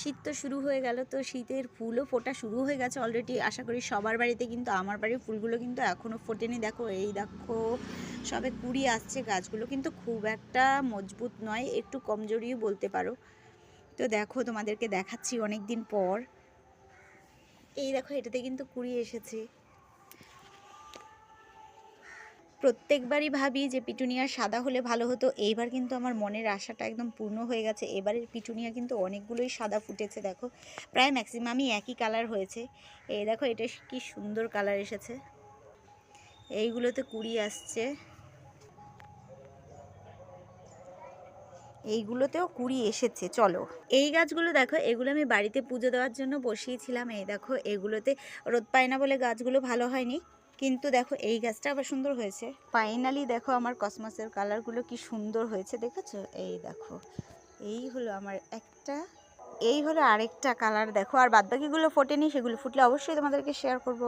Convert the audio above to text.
শীত তো শুরু হয়ে গেল, তো শীতের ফুলও ফোটা শুরু হয়ে গেছে অলরেডি। আশা করি সবার বাড়িতে, কিন্তু আমার বাড়ির ফুলগুলো কিন্তু এখনও ফোটেনি। দেখো, এই দেখো সবে কুড়ি আসছে। গাছগুলো কিন্তু খুব একটা মজবুত নয়, একটু কমজোরিও বলতে পারো। তো দেখো, তোমাদেরকে দেখাচ্ছি অনেক দিন পর। এই দেখো, এটাতে কিন্তু কুড়ি এসেছে। প্রত্যেকবারই ভাবি যে পিটুনিয়া সাদা হলে ভালো হতো। এইবার কিন্তু আমার মনের আশাটা একদম পূর্ণ হয়ে গেছে। এবারের পিটুনিয়া কিন্তু অনেকগুলোই সাদা ফুটেছে। দেখো, প্রায় ম্যাক্সিমামই একই কালার হয়েছে। এই দেখো, এটা কি সুন্দর কালার এসেছে। এইগুলোতে কুড়ি আসছে, এইগুলোতেও কুড়ি এসেছে। চলো, এই গাছগুলো দেখো, এগুলো আমি বাড়িতে পুজো দেওয়ার জন্য বসিয়েছিলাম। এই দেখো, এগুলোতে রোদ পায় না বলে গাছগুলো ভালো হয়নি, কিন্তু দেখো এই গাছটা আবার সুন্দর হয়েছে। ফাইনালি দেখো, আমার কসমসের কালারগুলো কি সুন্দর হয়েছে, দেখেছো? এই দেখো, এই হলো আমার একটা, এই হলো আরেকটা কালার। দেখো, আর বাদবাকিগুলো ফোটেনি, সেগুলো ফুটলে অবশ্যই তোমাদেরকে শেয়ার করব।